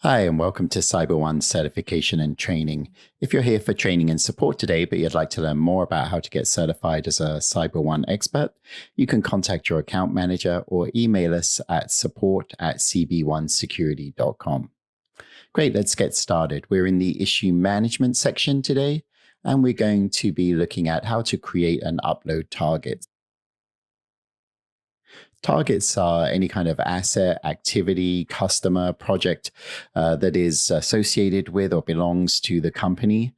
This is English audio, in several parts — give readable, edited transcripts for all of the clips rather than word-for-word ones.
Hi, and welcome to CyberOne Certification and Training. If you're here for training and support today, but you'd like to learn more about how to get certified as a CyberOne expert, you can contact your account manager or email us at support@cb1security.com. Great, let's get started. We're in the issue management section today, and we're going to be looking at how to create and upload targets. Targets are any kind of asset, activity, customer, project that is associated with or belongs to the company.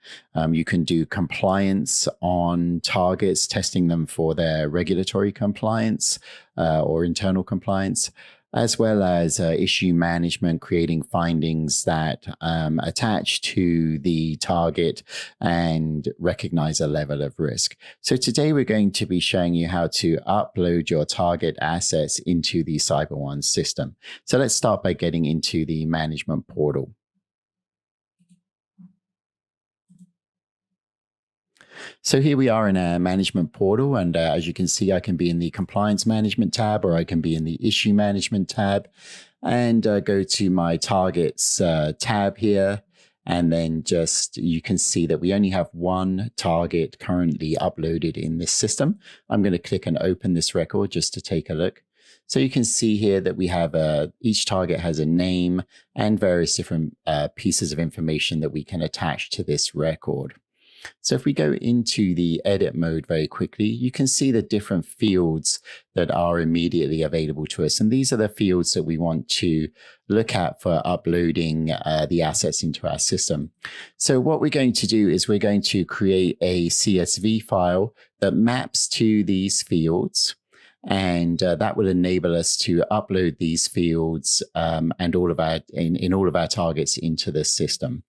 You can do compliance on targets, testing them for their regulatory compliance or internal compliance, as well as issue management, creating findings that attach to the target and recognize a level of risk. So today we're going to be showing you how to upload your target assets into the CyberOne system. So let's start by getting into the management portal. So here we are in our management portal, and as you can see, I can be in the compliance management tab, or I can be in the issue management tab, and go to my targets tab here. And then you can see that we only have one target currently uploaded in this system. I'm going to click and open this record just to take a look. So you can see here that we have each target has a name and various different pieces of information that we can attach to this record. So if we go into the edit mode very quickly, you can see the different fields that are immediately available to us. And these are the fields that we want to look at for uploading the assets into our system. So what we're going to do is we're going to create a CSV file that maps to these fields. And that will enable us to upload these fields and all of our in all of our targets into the system.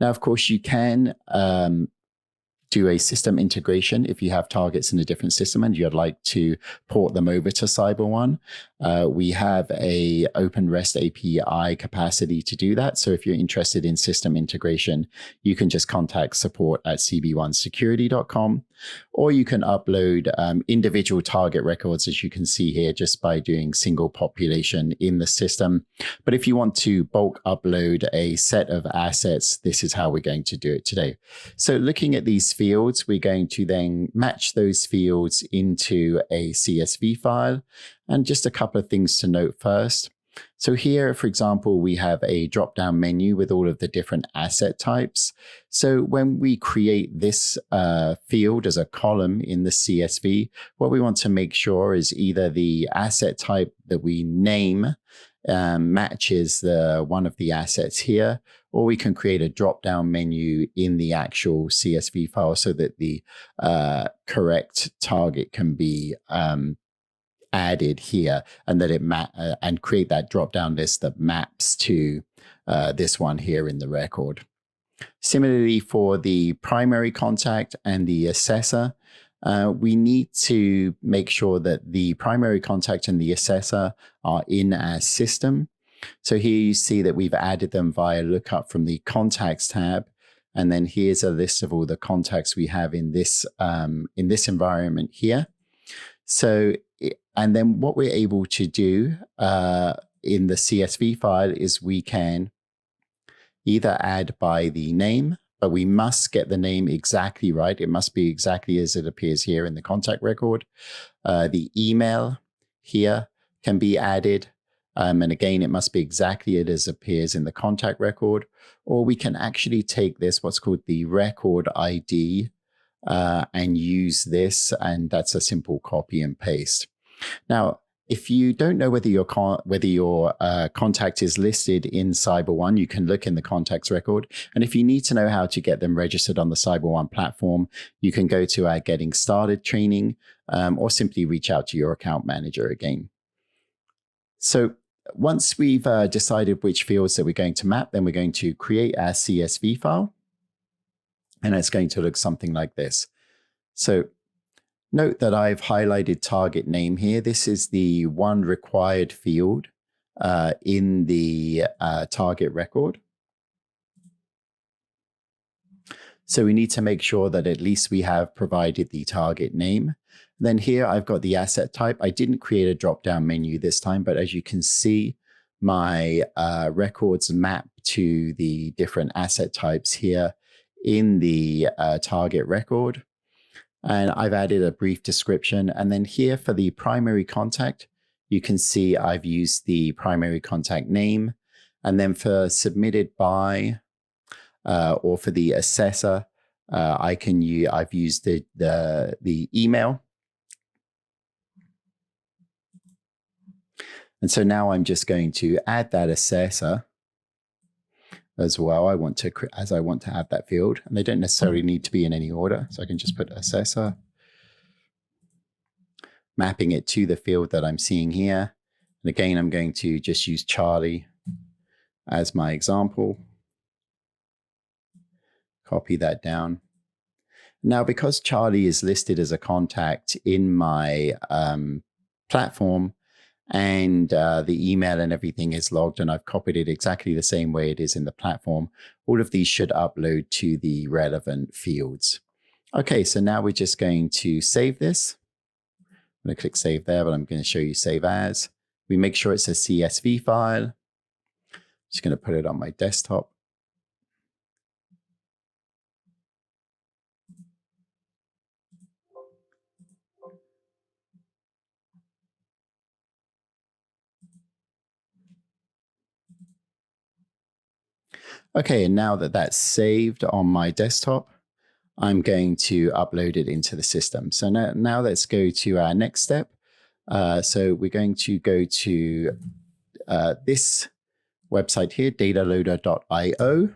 Now, of course, you can do a system integration if you have targets in a different system and you'd like to port them over to CyberOne. We have a open REST API capacity to do that. So if you're interested in system integration, you can just contact support@cb1security.com, or you can upload individual target records, as you can see here, just by doing single population in the system. But if you want to bulk upload a set of assets, this is how we're going to do it today. So looking at these fields, we're going to then match those fields into a CSV file. And just a couple of things to note first. So here, for example, we have a drop-down menu with all of the different asset types. So when we create this field as a column in the CSV, what we want to make sure is either the asset type that we name matches one of the assets here, or we can create a drop-down menu in the actual CSV file so that the correct target can be added here, and that and create that drop-down list that maps to this one here in the record. Similarly, for the primary contact and the assessor, we need to make sure that the primary contact and the assessor are in our system. So here you see that we've added them via lookup from the contacts tab. And then here's a list of all the contacts we have in this environment here. So, and then what we're able to do in the CSV file is we can either add by the name, but we must get the name exactly right. It must be exactly as it appears here in the contact record. The email here can be added. And again, it must be exactly as it appears in the contact record. Or we can actually take this, what's called the record ID, and use this. And that's a simple copy and paste. Now, if you don't know whether your contact is listed in CyberOne, you can look in the contacts record. And if you need to know how to get them registered on the CyberOne platform, you can go to our Getting Started training, or simply reach out to your account manager again. So once we've decided which fields that we're going to map, then we're going to create our CSV file. And it's going to look something like this. So note that I've highlighted target name here. This is the one required field in the target record. So we need to make sure that at least we have provided the target name. Then here I've got the asset type. I didn't create a drop-down menu this time, but as you can see, my records map to the different asset types here in the target record. And I've added a brief description. And then here for the primary contact, you can see I've used the primary contact name. And then for submitted by or for the assessor, I've used the email. And so now I'm just going to add that assessor as well. I want to have that field, and they don't necessarily need to be in any order. So I can just put assessor, mapping it to the field that I'm seeing here. And again, I'm going to just use Charlie as my example. Copy that down. Now, because Charlie is listed as a contact in my platform, and the email and everything is logged, and I've copied it exactly the same way it is in the platform, all of these should upload to the relevant fields. Okay, so now we're just going to save this. I'm going to click save there, but I'm going to show you save as. We make sure it's a CSV file. Just going to put it on my desktop. Okay, and now that that's saved on my desktop, I'm going to upload it into the system. So now let's go to our next step. So we're going to go to this website here, dataloader.io.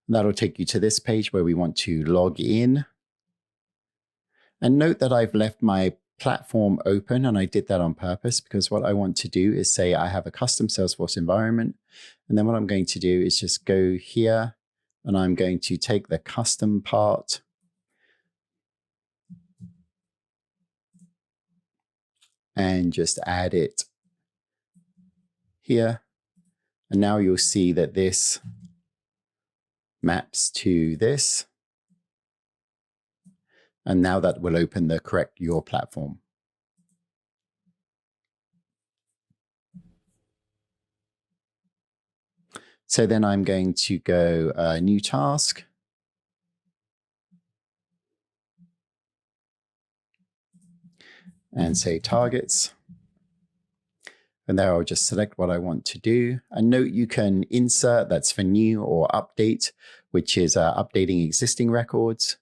That'll take you to this page where we want to log in. And note that I've left my platform open, and I did that on purpose because what I want to do is say I have a custom Salesforce environment. And then what I'm going to do is just go here, and I'm going to take the custom part and just add it here. And now you'll see that this maps to this. And now that will open the correct your platform. So then I'm going to go new task. And say targets. And there I'll just select what I want to do. And note you can insert, that's for new, or update, which is updating existing records.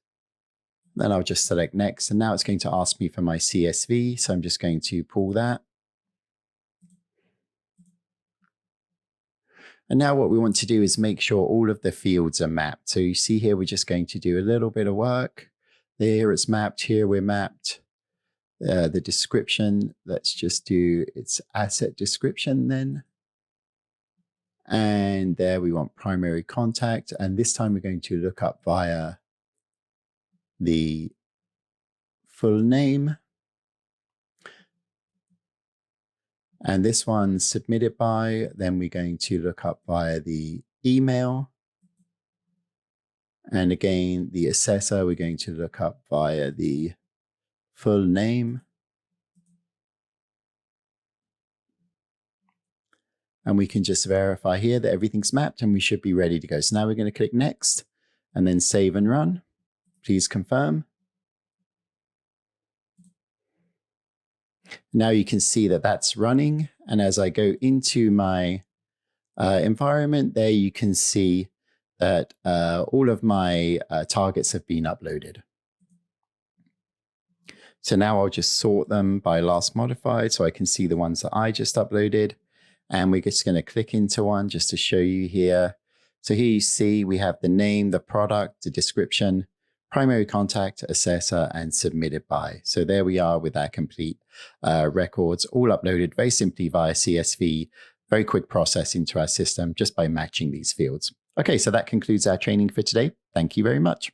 Then I'll just select next. And now it's going to ask me for my CSV. So I'm just going to pull that. And now what we want to do is make sure all of the fields are mapped. So you see here, we're just going to do a little bit of work. There it's mapped, here we're mapped. The description, let's just do its asset description then. And there we want primary contact. And this time we're going to look up via the full name. And this one submitted by, then we're going to look up via the email. And again, the assessor, we're going to look up via the full name. And we can just verify here that everything's mapped and we should be ready to go. So now we're going to click next and then save and run. Please confirm. Now you can see that that's running. And as I go into my environment, there you can see that all of my targets have been uploaded. So now I'll just sort them by last modified so I can see the ones that I just uploaded. And we're just going to click into one just to show you here. So here you see we have the name, the product, the description, primary contact, assessor, and submitted by. So there we are with our complete records, all uploaded very simply via CSV. Very quick process into our system just by matching these fields. Okay, so that concludes our training for today. Thank you very much.